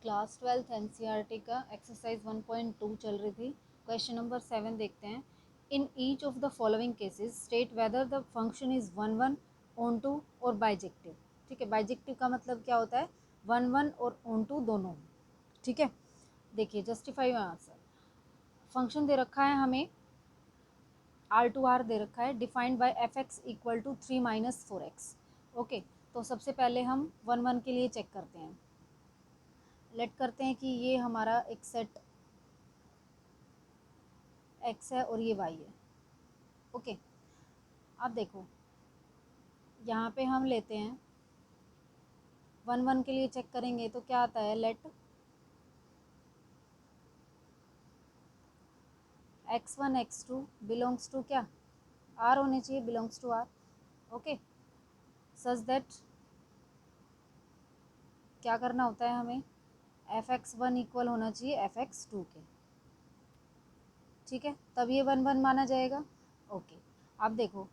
Class 12th NCERT का exercise 1.2 चल रही थी। क्वेश्चन नंबर 7 देखते हैं। In each of the following cases state whether the function is one one, onto और बाइजेक्टिव। ठीक है, बाइजेक्टिव का मतलब क्या होता है? वन वन और ऑन टू दोनों। ठीक है, देखिए जस्टिफाई आंसर। फंक्शन दे रखा है हमें आर टू आर दे रखा है, defined by f x equal to 3 minus 4x। Okay, तो सबसे पहले हम वन वन के लिए चेक करते हैं। लेट करते हैं कि ये हमारा एक सेट x है और ये y है। ओके, अब देखो यहाँ पे हम लेते हैं वन वन के लिए चेक करेंगे तो क्या आता है? Let x1 x2 belongs to क्या? r होने चाहिए, belongs to r। Okay, such that क्या करना होता है हमें? f(x1) इक्वल होना चाहिए f(x2) के। ठीक है, तब ये वन वन माना जाएगा। ओके, अब देखो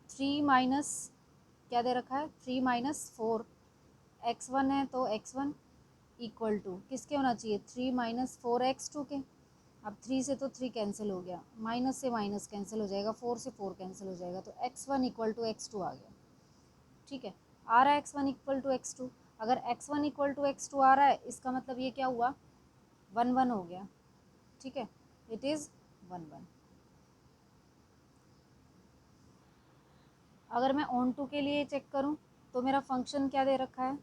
3 माइनस क्या दे रखा है? 3 माइनस 4। x1 है तो x1 इक्वल टू किसके होना चाहिए? 3 माइनस 4x2 के। अब 3 से तो 3 कैंसिल हो गया, माइनस से माइनस कैंसिल हो जाएगा, 4 से 4 कैंसिल हो जाएगा, तो x1 इक्वल टू x2 आ गया। ठीक है, आ रहा है x1 इक्वल टू x2। अगर x1 इक्वल टू x2 आ रहा है, इसका मतलब ये क्या हुआ? वन वन हो गया। ठीक है, इट इज़ वन वन। अगर मैं ऑन टू के लिए चेक करूं तो मेरा फंक्शन क्या दे रखा है?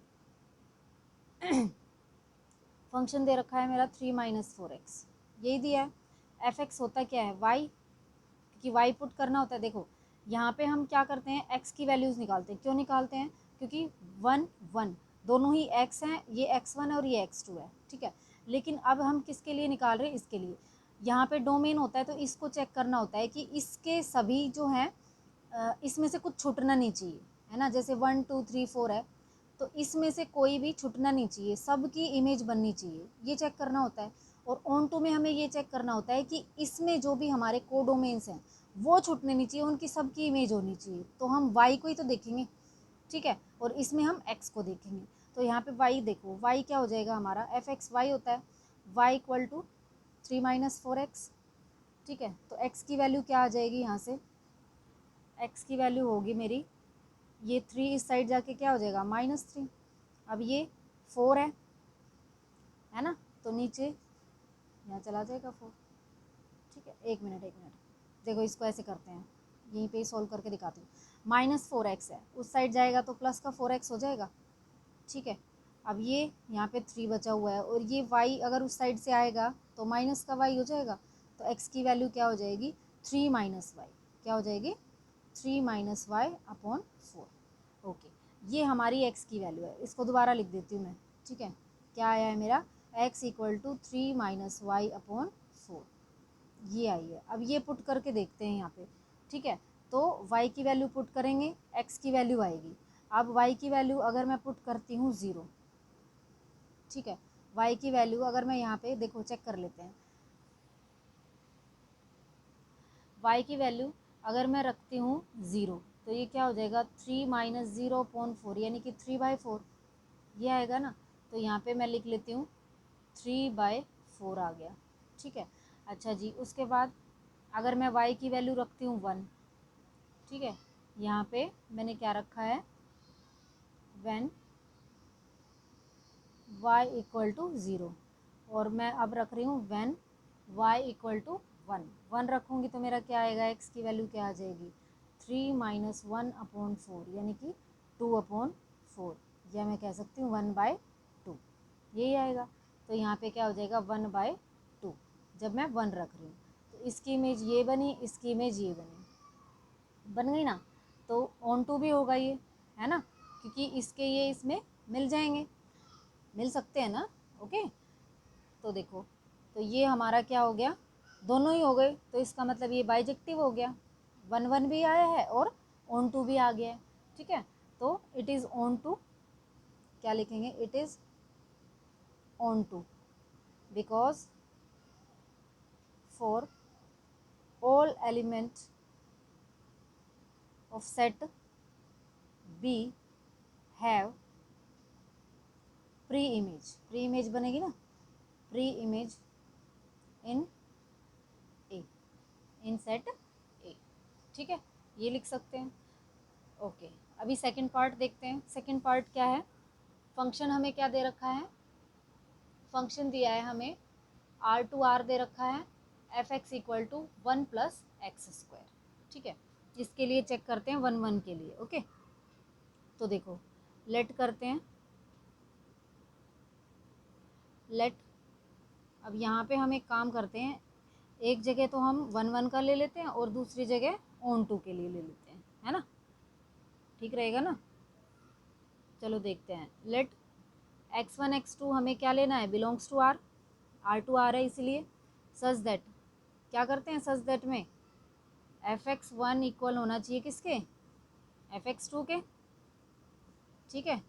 फंक्शन दे रखा है मेरा 3 माइनस 4x, यही दिया है। एफ एक्स होता क्या है? वाई, क्योंकि वाई पुट करना होता है। देखो यहाँ पे हम क्या करते हैं? एक्स की वैल्यूज़ निकालते हैं। क्यों निकालते हैं? क्योंकि वन वन दोनों ही एक्स हैं, ये x1 और ये x2 है। ठीक है, लेकिन अब हम किसके लिए निकाल रहे हैं? इसके लिए। यहाँ पे डोमेन होता है तो इसको चेक करना होता है कि इसके सभी जो हैं इसमें से कुछ छूटना नहीं चाहिए, है ना। जैसे 1 2 3 4 है तो इसमें से कोई भी छूटना नहीं चाहिए, सबकी इमेज बननी चाहिए, ये चेक करना होता है। और ऑन टू में हमें ये चेक करना होता है कि इसमें जो भी हमारे कोडोमेन्स हैं वो छूटने नहीं चाहिए, उनकी सबकी इमेज होनी चाहिए। तो हम वाई को ही तो देखेंगे। ठीक है, और इसमें हम एक्स को देखेंगे। तो यहाँ पे वाई देखो, वाई क्या हो जाएगा हमारा? एफ एक्स वाई होता है, Y equal to 3 minus 4x। ठीक है, तो एक्स की वैल्यू क्या आ जाएगी? यहाँ से एक्स की वैल्यू होगी मेरी, ये 3 इस साइड जाके क्या हो जाएगा? -3। अब ये 4 है ना, तो नीचे यहाँ चला जाएगा 4। ठीक है, एक मिनट देखो इसको ऐसे करते हैं, यहीं पे ही सॉल्व करके दिखाती हूँ। -4x है, उस साइड जाएगा तो प्लस का 4x हो जाएगा। ठीक है, अब ये यहाँ पे 3 बचा हुआ है और ये y अगर उस साइड से आएगा तो माइनस का y हो जाएगा। तो x की वैल्यू क्या हो जाएगी? 3 माइनस वाई। क्या हो जाएगी? 3 माइनस वाई अपॉन 4। ओके, ये हमारी x की वैल्यू है। इसको दोबारा लिख देती हूँ मैं। ठीक है, क्या आया है मेरा? x equal to 3 minus y upon 4, ये आई है। अब ये पुट करके देखते हैं यहाँ पे। ठीक है, तो y की वैल्यू पुट करेंगे, x की वैल्यू आएगी। अब y की वैल्यू अगर मैं पुट करती हूँ 0। ठीक है, y की वैल्यू अगर मैं यहाँ पे देखो चेक कर लेते हैं, y की वैल्यू अगर मैं रखती हूँ 0 तो ये क्या हो जाएगा? 3 माइनस 0/4 यानी कि 3/4, ये आएगा ना। तो यहाँ पे मैं लिख लेती हूँ 3/4 आ गया। ठीक है, अच्छा जी, उसके बाद अगर मैं y की वैल्यू रखती हूँ 1। ठीक है, यहाँ पे मैंने क्या रखा है? व्हेन y इक्वल टू 0, और मैं अब रख रही हूँ व्हेन y इक्वल टू 1। 1 रखूँगी तो मेरा क्या आएगा? x की वैल्यू क्या आ जाएगी? 3 माइनस 1/4 यानी कि 2/4, या मैं कह सकती हूँ 1/2, यही आएगा। तो यहाँ पे क्या हो जाएगा? 1/2 जब मैं 1 रख रही हूँ। तो इसकी इमेज ये बनी, इसकी इमेज ये बनी, बन गई ना। तो ऑन टू भी होगा ये, है ना, क्योंकि इसके ये इसमें मिल जाएंगे, मिल सकते हैं ना। ओके, तो देखो, तो ये हमारा क्या हो गया? दोनों ही हो गए, तो इसका मतलब ये बाइजेक्टिव हो गया। वन वन भी आया है और ऑन टू भी आ गया है। ठीक है, तो इट इज़ ऑन टू, क्या लिखेंगे? It is onto because for all element of set B have pre image बनेगी ना, pre image in A, in set A, ठीक है, ये लिख सकते हैं। ओके, अभी सेकंड पार्ट देखते हैं। सेकंड पार्ट क्या है, फंक्शन हमें क्या दे रखा है, फंक्शन दिया है हमें R दे रखा है, f x equal to 1 plus x square, ठीक है। इसके लिए चेक करते हैं 1 के लिए। ओके, तो देखो लेट करते हैं, लेट, अब यहाँ पे हम एक काम करते हैं, एक जगह तो हम 1 का ले लेते हैं और दूसरी जगह ऑन टू के लिए ले लेते हैं, है ना, ठीक रहेगा ना। चलो देखते हैं, लेट x1 x2 हमें क्या लेना है, बिलोंग्स टू R2 R है, इसलिए सच दैट, क्या करते हैं सच दैट में fx1 इक्वल होना चाहिए किसके, fx2 के, ठीक है,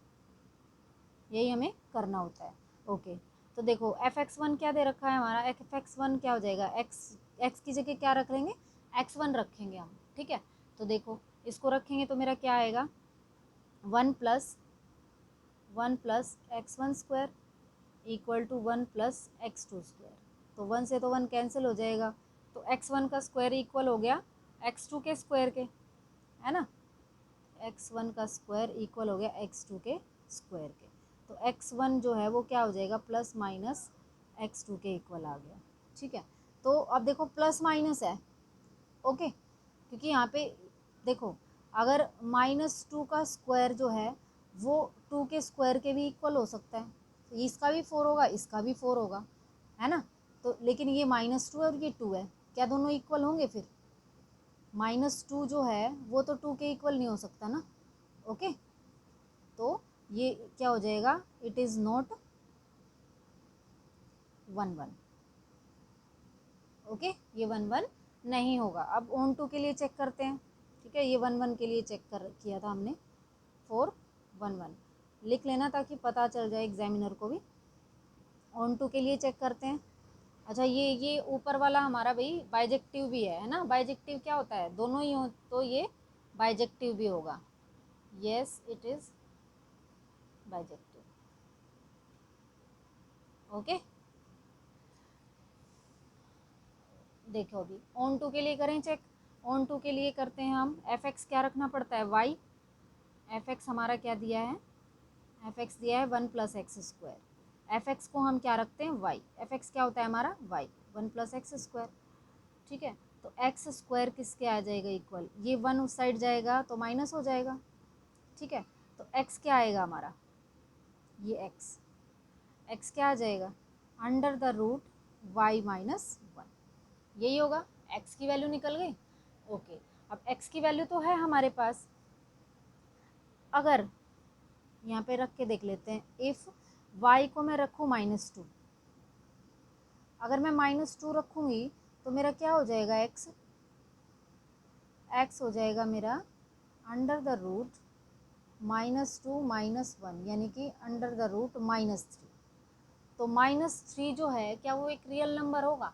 यही हमें करना होता है। ओके, तो देखो fx1 क्या दे रखा है हमारा, fx1 क्या हो जाएगा, x की जगह क्या रख लेंगे, x1 रखेंगे हम, ठीक है। तो देखो इसको रखेंगे तो मेरा क्या आएगा, 1 plus x1 square equal to 1 plus x2 square, तो 1 से तो 1 कैंसिल हो जाएगा, तो x1 का स्क्वायर इक्वल हो गया x2 के स्क्वायर के, है ना, x1 का स्क्वायर इक्वल हो गया x2 के स्क्वायर के, तो x1 जो है वो क्या हो जाएगा, प्लस माइनस x2 के इक्वल आ गया, ठीक है। तो अब देखो प्लस माइनस है, ओके, क्योंकि यहाँ पे देखो अगर -2 का स्क्वायर जो है वो 2 के स्क्वायर के भी इक्वल हो सकता है, तो इसका भी 4 होगा, इसका भी 4 होगा, है ना, तो लेकिन ये -2 है और ये 2 है, क्या दोनों इक्वल होंगे, फिर -2 जो है वो तो 2 के इक्वल नहीं हो सकता ना, ओके, तो ये क्या हो जाएगा, इट इज़ नॉट 1 1, ओके, ये 1 1 नहीं होगा। अब ऑन टू के लिए चेक करते हैं, ठीक है, ये 1 1 के लिए चेक किया था हमने, 4 1 1 लिख लेना ताकि पता चल जाए एग्जामिनर को भी। ऑन टू के लिए चेक करते हैं। अच्छा, ये ऊपर वाला हमारा भाई बाइजेक्टिव भी है ना, बाइजेक्टिव क्या होता है, दोनों ही हो तो ये बाइजेक्टिव भी होगा, yes it is bijective, okay. देखो अभी ऑन टू के लिए करें चेक, ऑन टू के लिए करते हैं हम, एफ एक्स क्या रखना पड़ता है, वाई, एफ एक्स हमारा क्या दिया है, एफ एक्स दिया है 1 plus x square, F x को हम क्या रखते हैं, वाई, एफ एक्स क्या होता है हमारा, वाई 1 प्लस एक्स स्क्वायर, ठीक है। तो एक्स स्क्वायर किसके आ जाएगा इक्वल, ये 1 उस साइड जाएगा तो माइनस हो जाएगा, ठीक है। तो एक्स क्या आएगा हमारा, ये एक्स क्या आ जाएगा, अंडर द रूट वाई -1, यही होगा, एक्स की वैल्यू निकल गई। ओके, अब एक्स की वैल्यू तो है हमारे पास, अगर यहाँ पे रख के देख लेते हैं, इफ़ वाई को मैं रखूँ -2, अगर मैं -2 रखूँगी तो मेरा क्या हो जाएगा, एक्स हो जाएगा मेरा अंडर द रूट -2 -1, यानी कि अंडर द रूट -3, तो -3 जो है क्या वो एक रियल नंबर होगा,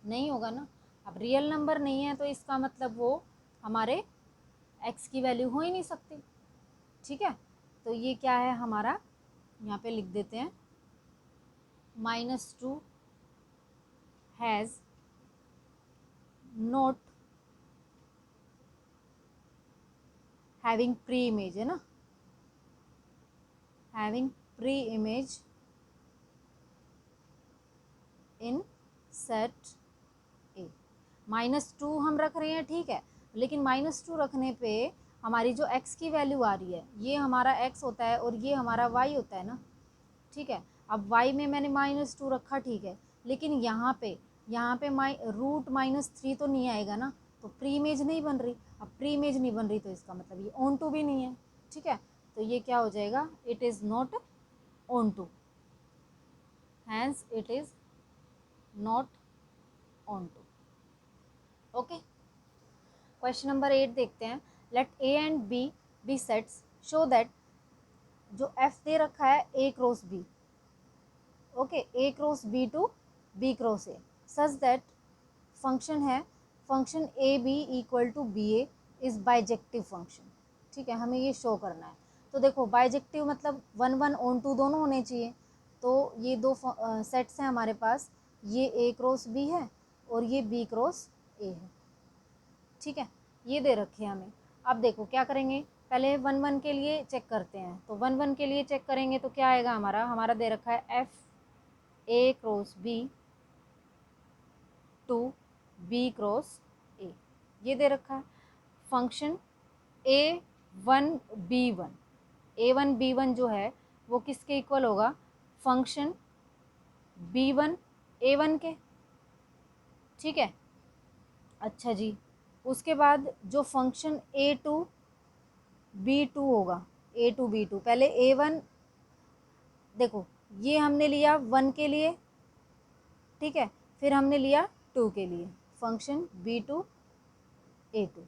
नहीं होगा ना। अब रियल नंबर नहीं है तो इसका मतलब वो हमारे एक्स की वैल्यू हो ही नहीं सकती, ठीक है। तो ये क्या है हमारा, यहाँ पे लिख देते हैं, -2 has not having pre image, है ना, having pre image in set ए, -2 हम रख रहे हैं, ठीक है, लेकिन -2 रखने पे हमारी जो x की वैल्यू आ रही है ये हमारा x होता है और ये हमारा y होता है ना, ठीक है। अब y में मैंने -2 रखा, ठीक है, लेकिन यहाँ पे रूट -3 तो नहीं आएगा ना, तो प्री इमेज नहीं बन रही। अब प्री इमेज नहीं बन रही तो इसका मतलब ये ऑन टू भी नहीं है, ठीक है, तो ये क्या हो जाएगा, it is not onto, hence it is not onto, okay. Question number 8 देखते हैं, let A and B be sets show that, जो एफ दे रखा है A cross B, okay, A cross B to B cross A, such that function है, function A B equal to B A is bijective function, ठीक है, हमें ये show करना है। तो देखो बाइजेक्टिव मतलब 1 1 ऑन 2 दोनों होने चाहिए। तो ये दो सेट्स हैं हमारे पास, ये ए क्रॉस बी है और ये बी क्रॉस ए है, ठीक है, ये दे रखे हैं हमें। अब देखो क्या करेंगे, पहले 1 1 के लिए चेक करते हैं। तो 1 1 के लिए चेक करेंगे तो क्या आएगा, हमारा दे रखा है f A cross B to B cross A, ये दे रखा है। Function A one B one, A one B one जो है वो किसके इक्वल होगा, function B one A one के, ठीक है। अच्छा जी, उसके बाद जो function A to B two होगा, ए टू बी टू, पहले ए वन देखो ये हमने लिया 1 के लिए, ठीक है, फिर हमने लिया 2 के लिए, function B two A two,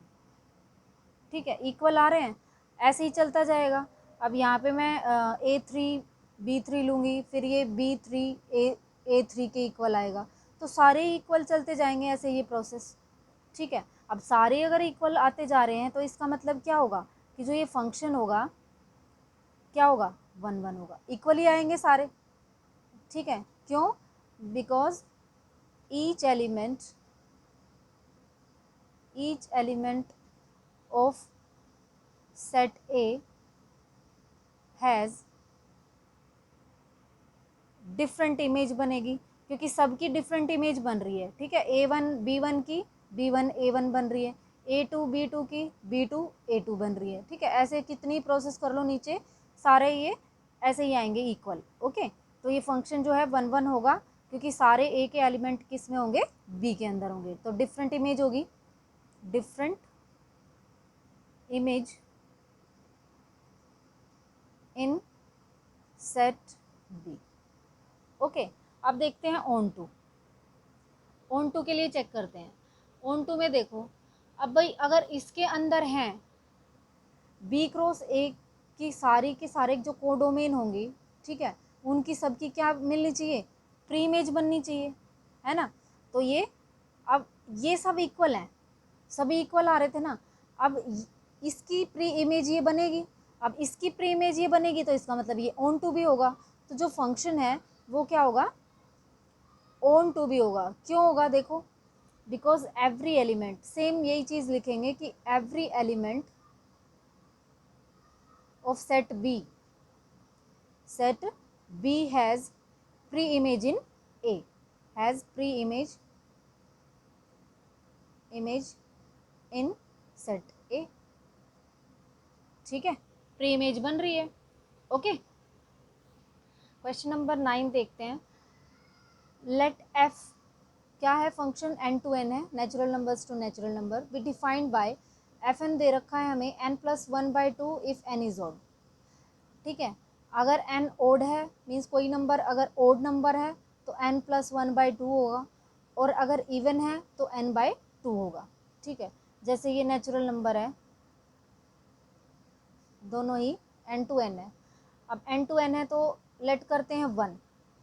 ठीक है, इक्वल आ रहे हैं, ऐसे ही चलता जाएगा। अब यहाँ पे मैं ए थ्री बी थ्री लूँगी, फिर ये बी थ्री ए थ्री के इक्वल आएगा, तो सारे इक्वल चलते जाएंगे ऐसे ये प्रोसेस, ठीक है। अब सारे अगर इक्वल आते जा रहे हैं तो इसका मतलब क्या होगा कि जो ये फंक्शन होगा क्या होगा, 1 1 होगा, इक्वल ही आएंगे सारे, ठीक है। क्यों, because each element of set A has different image बनेगी, क्योंकि सबकी डिफरेंट इमेज बन रही है, ठीक है। ए वन बी वन की बी वन ए वन बन रही है, ए टू बी टू की बी टू ए टू बन रही है, ठीक है। ऐसे कितनी प्रोसेस कर लो नीचे, सारे ये ऐसे ही आएंगे इक्वल, ओके। तो ये फंक्शन जो है 1 1 होगा, क्योंकि सारे ए के एलिमेंट किस में होंगे, बी के अंदर होंगे, तो डिफरेंट इमेज होगी, different image in set B, okay. अब देखते हैं ऑन टू के लिए चेक करते हैं। ऑन टू में देखो, अब भाई अगर इसके अंदर हैं बी क्रॉस ए की सारी के सारे जो कोडोमेन होंगी, ठीक है, उनकी सबकी क्या मिलनी चाहिए, प्री इमेज बननी चाहिए, है ना। तो ये अब ये सब इक्वल हैं, सभी इक्वल आ रहे थे ना, अब इसकी प्री इमेज ये बनेगी, अब इसकी प्री इमेज ये बनेगी, तो इसका मतलब ये ऑन टू भी होगा, तो जो फंक्शन है वो क्या होगा, ऑन टू भी होगा। क्यों होगा, देखो, बिकॉज एवरी एलिमेंट, सेम यही चीज़ लिखेंगे कि every element of set B has pre image in A, has pre image in set A, ठीक है, प्री इमेज बन रही है, ओके। क्वेश्चन नंबर 9 देखते हैं। लेट एफ क्या है, फंक्शन एन टू एन है, natural numbers to natural number, be defined by f n दे रखा है हमें n plus 1/2 if n is odd, ठीक है। अगर एन ओड है मीन्स कोई नंबर अगर ओड नंबर है तो एन प्लस 1/2 होगा, और अगर इवन है तो n/2 होगा, ठीक है। जैसे ये नेचुरल नंबर है, दोनों ही एन टू एन है। अब एन टू एन है तो लेट करते हैं 1,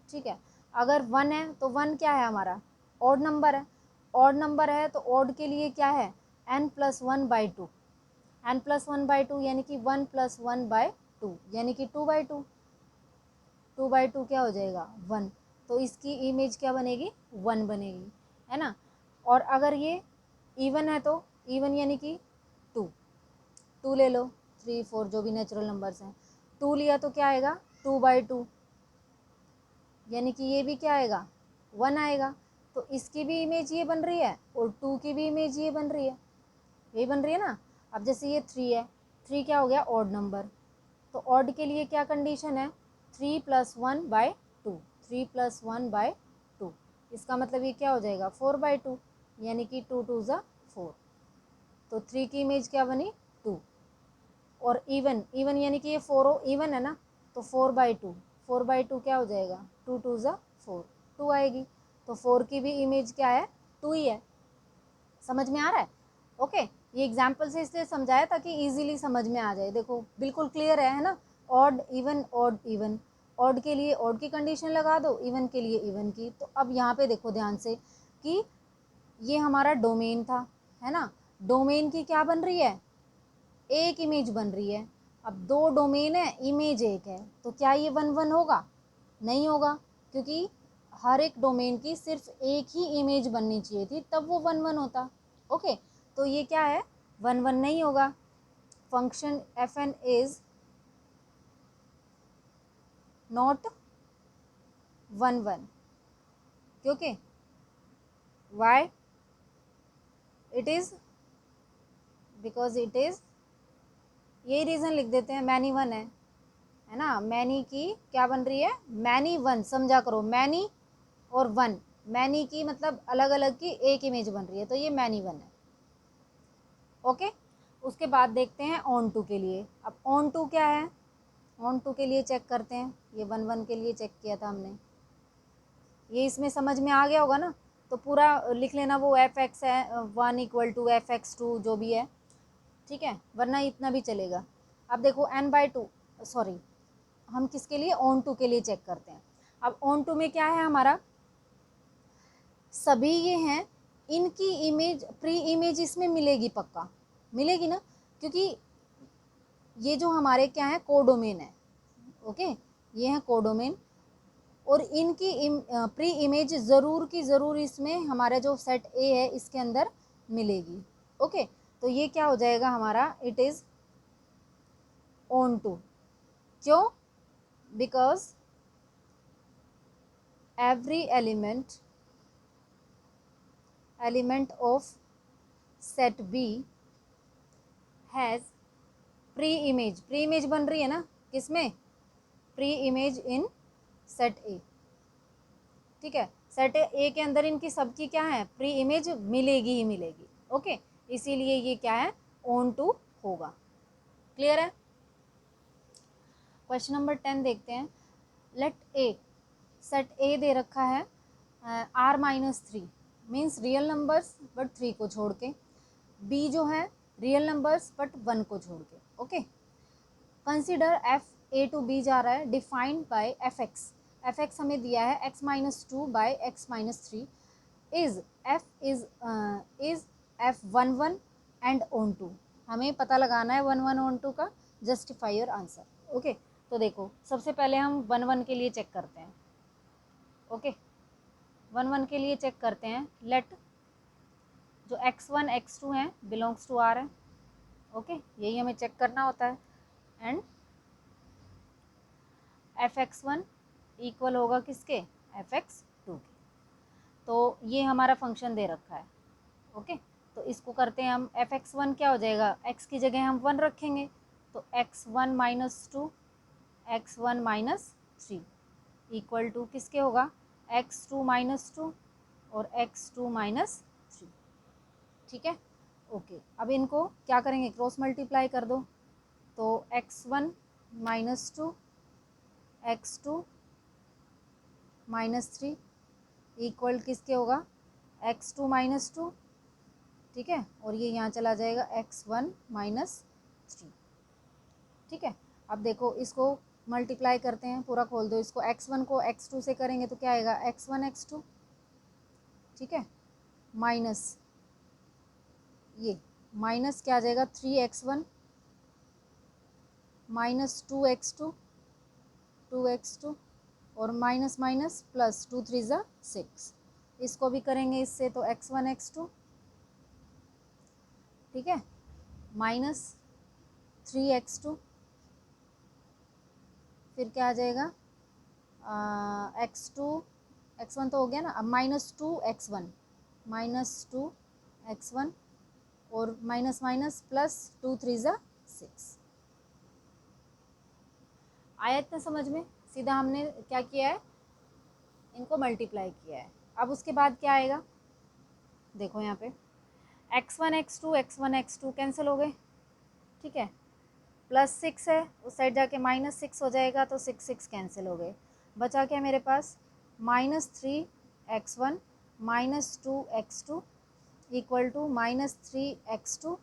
ठीक है। अगर 1 है तो 1 क्या है, हमारा ऑड नंबर है, ऑड नंबर है तो ऑड के लिए क्या है, n प्लस 1/2, n प्लस 1/2 यानी कि 1 प्लस 1/2 यानी कि 2/2, 2/2 क्या हो जाएगा, 1, तो इसकी इमेज क्या बनेगी, 1 बनेगी, है ना। और अगर ये इवन है तो इवन यानी कि 2 ले लो, 3 4 जो भी नेचुरल नंबर्स हैं, 2 लिया तो क्या आएगा, 2/2 यानी कि ये भी क्या आएगा, 1 आएगा, तो इसकी भी इमेज ये बन रही है और 2 की भी इमेज ये बन रही है, यही बन रही है ना। अब जैसे ये 3 है, 3 क्या हो गया, ऑड नंबर, तो ऑड के लिए क्या कंडीशन है, 3 प्लस 1/2, 3 प्लस 1/2, इसका मतलब ये क्या हो जाएगा, 4/2 यानी कि 2 2 ज़ा 4, तो 3 की इमेज क्या बनी, 2, और इवन यानी कि ये 4 इवन है ना, तो 4/2 क्या हो जाएगा, 2 2 ज़ा 4, 2 आएगी, तो 4 की भी इमेज क्या है, 2 ही है। समझ में आ रहा है, ओके। ये एग्जाम्पल से इसलिए समझाया ताकि इजीली समझ में आ जाए, देखो बिल्कुल क्लियर है ना। Odd even, odd even, odd के लिए ऑड की कंडीशन लगा दो, इवन के लिए इवन की। तो अब यहाँ पे देखो ध्यान से कि ये हमारा डोमेन था, है ना, डोमेन की क्या बन रही है, एक इमेज बन रही है, अब दो डोमेन है, इमेज एक है, तो क्या ये 1 1 होगा? नहीं होगा, क्योंकि हर एक डोमेन की सिर्फ एक ही इमेज बननी चाहिए थी, तब वो 1 1 होता। ओके, तो ये क्या है? 1 1 नहीं होगा। Function f n is not 1 1, क्योंकि why? It is because it is, यही रीज़न लिख देते हैं, मैनी वन है ना। मैनी की क्या बन रही है? मैनी वन, समझा करो, मैनी और वन, मैनी की मतलब अलग अलग की एक इमेज बन रही है, तो ये मैनी वन है। ओके, उसके बाद देखते हैं ऑन टू के लिए। अब ऑन टू क्या है? ऑन टू के लिए चेक करते हैं, ये 1 1 के लिए चेक किया था हमने, ये इसमें समझ में आ गया होगा ना, तो पूरा लिख लेना, वो एफ एक्स है 1 इक्वल टू एफ एक्स 2 जो भी है, ठीक है, वरना इतना भी चलेगा। अब देखो n/2, सॉरी, हम किसके लिए? ऑन टू के लिए चेक करते हैं। अब ऑन टू में क्या है हमारा? सभी ये हैं, इनकी इमेज, प्री इमेज इसमें मिलेगी, पक्का मिलेगी ना, क्योंकि ये जो हमारे क्या है, कोडोमेन है। ओके, ये है कोडोमेन, और इनकी प्री इमेज ज़रूर की ज़रूर इसमें हमारा जो सेट ए है इसके अंदर मिलेगी। ओके, तो ये क्या हो जाएगा हमारा? It is onto. क्यों? Because every element of set B has pre-image बन रही है ना, किसमें? pre-image in set A, ठीक है। सेट ए के अंदर इनकी सबकी क्या है? pre-image मिलेगी ही मिलेगी। ओके, इसीलिए ये क्या है? ऑन टू होगा। क्लियर है? क्वेश्चन नंबर 10 देखते हैं। लेट ए, सेट ए दे रखा है R-3 means real numbers but 3 को छोड़ के, बी जो है रियल नंबर्स बट 1 को छोड़ के। Okay, consider f A to B जा रहा है, defined by f x. F x हमें दिया है x-2 by x-3, is f 1 1 and onto. हमें पता लगाना है 1 1 ऑन टू का। Justify your answer. ओके, तो देखो सबसे पहले हम 1 1 के लिए चेक करते हैं। ओके, 1 1 के लिए चेक करते हैं। लेट जो x1 x2 हैं बिलोंग्स टू R है। ओके, यही हमें चेक करना होता है। एंड f(x1) इक्वल होगा किसके? f(x2) के। तो ये हमारा फंक्शन दे रखा है। ओके, तो इसको करते हैं हम। f(x1) क्या हो जाएगा? x की जगह हम 1 रखेंगे, तो x1 - 2 x1 - 3 इक्वल टू किसके होगा? x2 - 2 और x2 - 3। ठीक है, ओके। अब इनको क्या करेंगे? क्रॉस मल्टीप्लाई कर दो, तो x1 - 2 x2 - 3 इक्वल किसके होगा? x2 - 2, ठीक है, और ये यहाँ चला जाएगा x1 - 3। ठीक है, अब देखो इसको मल्टीप्लाई करते हैं, पूरा खोल दो इसको। x1 को x2 से करेंगे तो क्या आएगा? x1 x2, ठीक है, माइनस ये माइनस क्या आ जाएगा? 3x1 - 2x2 2x2 और माइनस माइनस प्लस 2 3 ज़ा 6। इसको भी करेंगे इससे, तो x1 x2, ठीक है, माइनस 3x2, फिर क्या आ जाएगा? x2 x1 तो हो गया ना, अब -2x1 -2x1 और माइनस माइनस प्लस 2 3 ज़ा 6। आया इतना समझ में? सीधा हमने क्या किया है? इनको मल्टीप्लाई किया है। अब उसके बाद क्या आएगा? देखो यहाँ पे x1 x2 कैंसिल हो गए, ठीक है, +6 है, उस साइड जाके -6 हो जाएगा, तो 6 6 कैंसिल हो गए। बचा क्या मेरे पास? -3x1 -2x2 equal to -3x2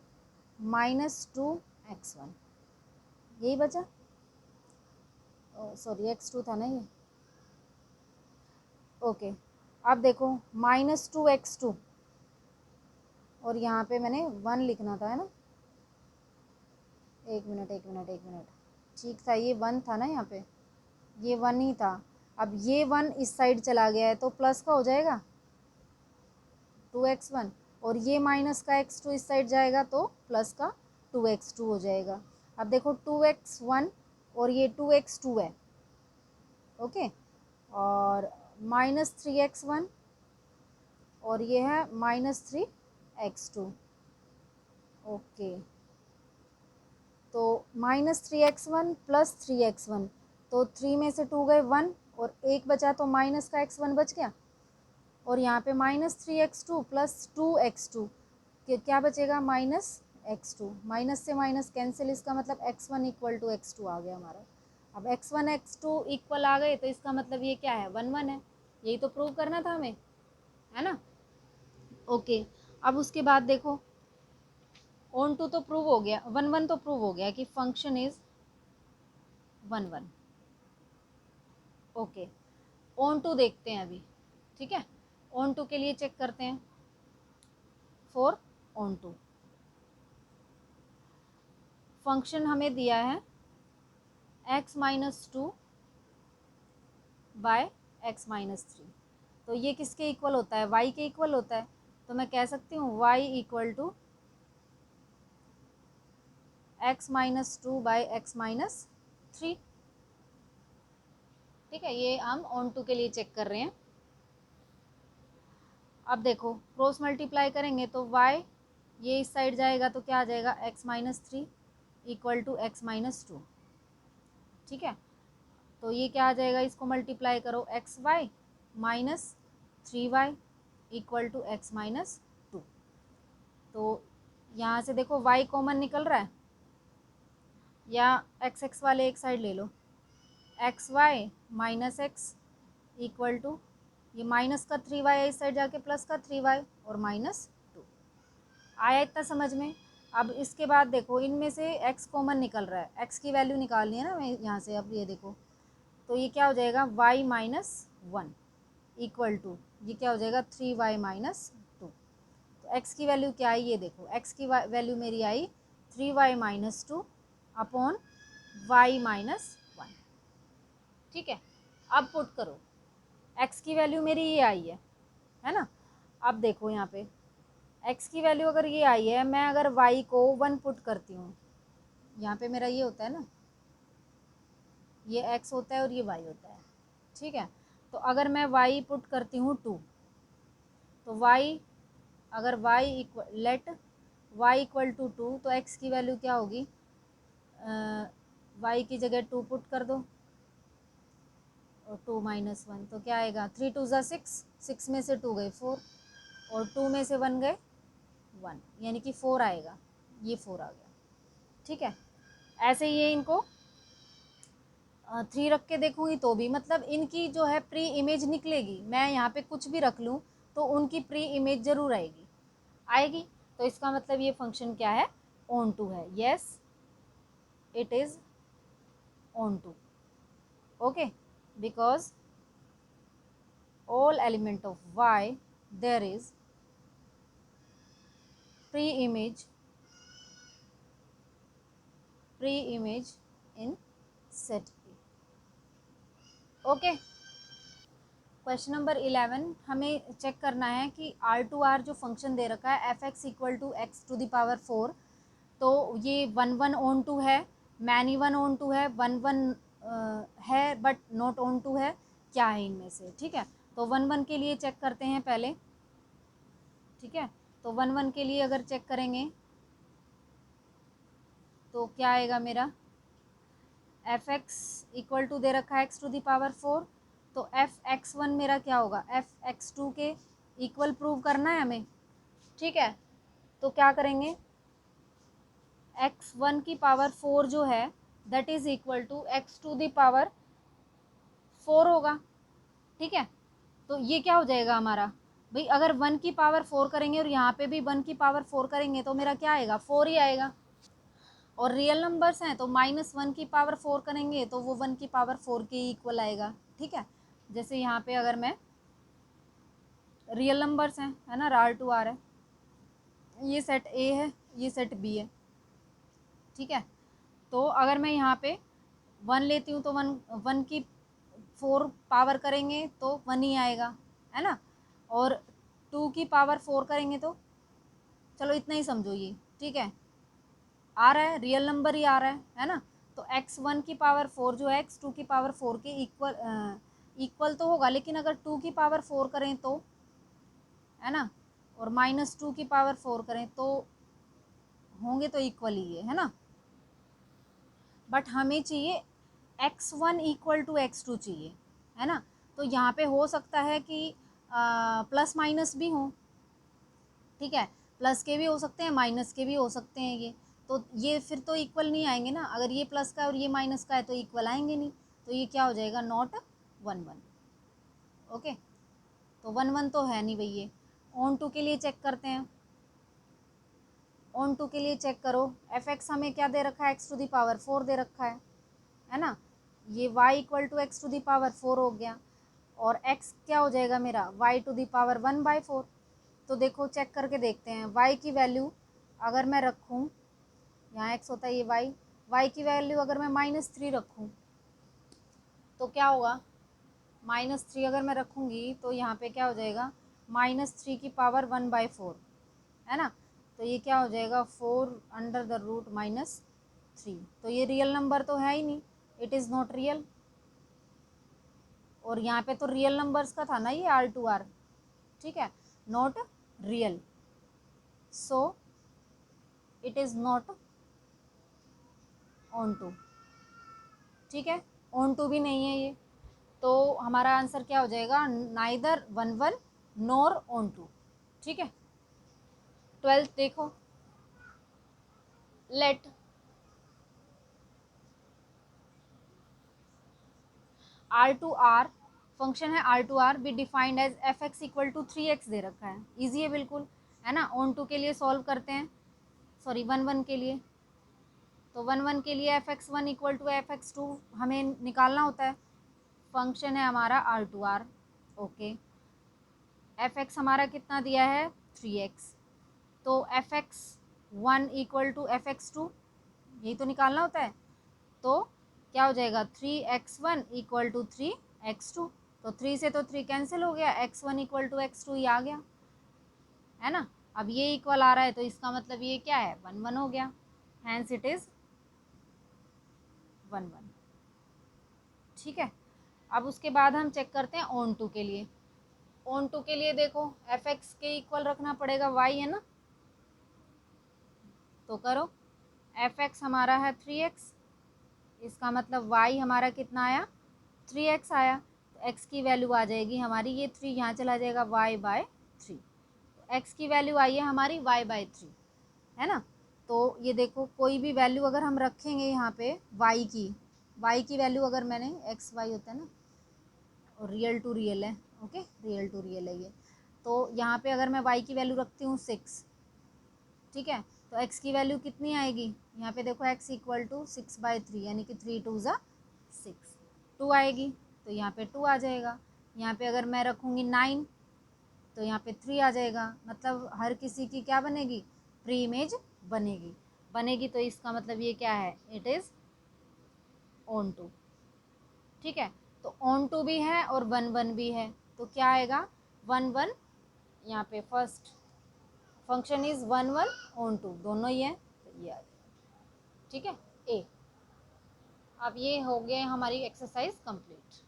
-2x1, यही बचा। सॉरी x2 था ना ये। ओके, अब देखो -2x2 और यहाँ पे मैंने 1 लिखना था, है ना, एक मिनट एक मिनट एक मिनट, ठीक था, ये 1 था ना यहाँ पे, ये 1 ही था। अब ये 1 इस साइड चला गया है तो प्लस का हो जाएगा 2x1, और ये माइनस का x2 इस साइड जाएगा तो प्लस का 2x2 हो जाएगा। अब देखो 2x1 और ये 2x2 है, ओके, और -3x1 और ये है -3x2, ओके। तो -3x1 + 3x1, तो 3 में से 2 गए 1 और 1 बचा तो माइनस का x1 बच गया, और यहाँ पे -3x2 + 2x2 क्या बचेगा, -x2, माइनस से माइनस कैंसिल, इसका मतलब x1 = x2 आ गया हमारा। अब x1 x2 इक्वल आ गए तो इसका मतलब ये क्या है, 1 1 है, यही तो प्रूव करना था हमें, है ना, ओके। अब उसके बाद देखो ऑन टू तो प्रूव हो गया, 1 1 तो प्रूव हो गया कि function is 1 1, okay. Onto देखते हैं अभी, ठीक है, ऑन टू के लिए चेक करते हैं, फॉर ऑन टू फंक्शन हमें दिया है x - 2 बाय x - 3, तो ये किसके इक्वल होता है, y के इक्वल होता है, तो मैं कह सकती हूँ y = x - 2 बाय x - 3, ठीक है, ये हम ऑन टू के लिए चेक कर रहे हैं। अब देखो क्रॉस मल्टीप्लाई करेंगे तो y ये इस साइड जाएगा तो क्या आ जाएगा, x - 3 = x - 2, ठीक है, तो ये क्या आ जाएगा, इसको मल्टीप्लाई करो, xy - 3y = x - 2, तो यहाँ से देखो y कॉमन निकल रहा है, या x वाले एक साइड ले लो, xy - x = ये माइनस का 3y इस साइड जाके प्लस का 3y और -2, आया इतना समझ में। अब इसके बाद देखो इनमें से x कॉमन निकल रहा है, x की वैल्यू निकालनी है ना मैं यहाँ से, अब ये देखो तो ये क्या हो जाएगा, y - 1 = ये क्या हो जाएगा, 3y - 2, तो x की वैल्यू क्या आई, ये देखो x की वैल्यू मेरी आई 3y - 2 अपॉन y - 1, ठीक है। अब पुट करो, x की वैल्यू मेरी ये आई है ना। अब देखो यहाँ पे x की वैल्यू अगर ये आई है, मैं अगर y को 1 पुट करती हूँ, यहाँ पे मेरा ये होता है ना, ये x होता है और ये y होता है, ठीक है, तो अगर मैं y पुट करती हूँ 2, तो y अगर लेट y = 2, तो x की वैल्यू क्या होगी, y की जगह 2 पुट कर दो और 2 - 1, तो क्या आएगा, 3 2 ज़ा 6, 6 में से 2 गए 4 और 2 में से 1 गए 1, यानी कि 4 आएगा, ये 4 आ गया, ठीक है। ऐसे ये इनको 3 रख के देखूंगी तो भी मतलब इनकी जो है प्री इमेज निकलेगी, मैं यहाँ पे कुछ भी रख लूँ तो उनकी प्री इमेज ज़रूर आएगी, तो इसका मतलब ये फंक्शन क्या है, ऑन टू है, yes it is onto, okay, because all element of y there is pre-image in set A, okay. Question number 11 हमें चेक करना है कि R2R जो फंक्शन दे रखा है fx = x⁴, तो ये 1 1 ऑन टू है, मैनी 1 ऑन टू है, 1 1 है बट नॉट ऑन टू है, क्या है इनमें से, ठीक है। तो 1 1 के लिए चेक करते हैं पहले, ठीक है, तो 1 1 के लिए अगर चेक करेंगे तो क्या आएगा मेरा, fx = दे रखा है x⁴, तो fx1 मेरा क्या होगा, fx2 के इक्वल प्रूव करना है हमें, ठीक है, तो क्या करेंगे, x1 की पावर 4 जो है that is equal to x⁴ होगा, ठीक है, तो ये क्या हो जाएगा हमारा, भाई अगर 1 की पावर 4 करेंगे और यहाँ पे भी 1 की पावर 4 करेंगे तो मेरा क्या आएगा, 4 ही आएगा, और रियल नंबर्स हैं तो -1 की पावर 4 करेंगे तो वो 1 की पावर 4 के इक्वल आएगा, ठीक है। जैसे यहाँ पे अगर मैं रियल नंबर्स हैं, है ना, R2R है, ये सेट A है, ये सेट B है, ठीक है, तो अगर मैं यहाँ पे 1 लेती हूँ तो 1 की 4 पावर करेंगे तो 1 ही आएगा, है ना। और 2 की पावर 4 करेंगे तो, चलो इतना ही समझो ये, ठीक है, आ रहा है, रियल नंबर ही आ रहा है ना। तो x1 की पावर 4 जो है x2 की पावर 4 के इक्वल तो होगा, लेकिन अगर 2 की पावर 4 करें तो, है ना, और -2 की पावर 4 करें तो होंगे तो इक्वल ही है ना। बट हमें चाहिए x1 इक्वल टू x2 चाहिए, है ना। तो यहाँ पे हो सकता है कि प्लस माइनस भी हो, ठीक है, प्लस के भी हो सकते हैं, माइनस के भी हो सकते हैं ये। तो ये फिर तो इक्वल नहीं आएंगे ना, अगर ये प्लस का और ये माइनस का है तो इक्वल आएंगे नहीं। तो ये क्या हो जाएगा, नॉट 1 1। ओके, तो 1 1 तो है नहीं भाई ये। ऑन टू के लिए चेक करते हैं, ऑन टू के लिए चेक करो। एफ एक्स हमें क्या दे रखा है, एक्स टू दी पावर 4 दे रखा है ना। ये y equal to x to the power 4 हो गया, और x क्या हो जाएगा मेरा, y टू दी पावर 1/4। तो देखो चेक करके देखते हैं, y की वैल्यू अगर मैं रखूँ, यहाँ x होता है ये y की वैल्यू अगर मैं -3 रखूँ तो क्या होगा, -3 अगर मैं रखूँगी तो यहाँ पे क्या हो जाएगा, -3 की पावर 1/4, है ना। तो ये क्या हो जाएगा, 4√-3। तो ये रियल नंबर तो है ही नहीं, इट इज़ नॉट रियल। और यहाँ पे तो रियल नंबर्स का था ना ये R2R, ठीक है, not real, so it is not onto, ठीक है, ऑन टू भी नहीं है ये। तो हमारा आंसर क्या हो जाएगा, नाइदर 1 1 नॉर ऑन टू, ठीक है। 12th देखो, लेट R2R फंक्शन है, R2R be defined as f x equal to 3x दे रखा है, ईजी है बिल्कुल, है ना। ऑन टू के लिए सॉल्व करते हैं, सॉरी 1 1 के लिए। तो 1 1 के लिए f(x1) इक्वल टू f(x2) हमें निकालना होता है। फंक्शन है हमारा R2R, ओके। f(x) हमारा कितना दिया है, 3x। तो f(x1) इक्वल टू f(x2) यही तो निकालना होता है। तो क्या हो जाएगा, 3x1 इक्वल टू 3x2। तो 3 से तो 3 कैंसिल हो गया, x1 इक्वल टू x2 ही आ गया, है ना। अब ये इक्वल आ रहा है तो इसका मतलब ये क्या है, 1 1 हो गया, हैंस इट इज़ 1 1, ठीक है। अब उसके बाद हम चेक करते हैं ऑन टू के लिए। ऑन टू के लिए देखो, एफ एक्स के इक्वल रखना पड़ेगा वाई, है ना। तो करो, एफ एक्स हमारा है 3x, इसका मतलब वाई हमारा कितना आया, 3x आया। तो एक्स की वैल्यू आ जाएगी हमारी, ये 3 यहाँ चला जाएगा, y/3। तो एक्स की वैल्यू आई है हमारी y/3, है ना। तो ये देखो, कोई भी वैल्यू अगर हम रखेंगे यहाँ पे y की वैल्यू अगर मैंने x y होता है ना, और रियल टू रियल है, ओके, रियल टू रियल है ये। तो यहाँ पे अगर मैं y की वैल्यू रखती हूँ 6, ठीक है, तो x की वैल्यू कितनी आएगी, यहाँ पे देखो x इक्वल टू 6/3, यानी कि 3 2 ज़ा 6, 2 आएगी। तो यहाँ पे 2 आ जाएगा। यहाँ पे अगर मैं रखूँगी 9 तो यहाँ पे 3 आ जाएगा। मतलब हर किसी की क्या बनेगी, प्री इमेज बनेगी। तो इसका मतलब ये क्या है, इट इज़ ऑन टू, ठीक है। तो ऑन टू भी है और 1 1 भी है, तो क्या आएगा, 1 1, यहाँ पे first function is 1 1 onto, दोनों ही है, तो ये आ जाएगा, ठीक है, ए। अब ये हो गए हमारी एक्सरसाइज कंप्लीट।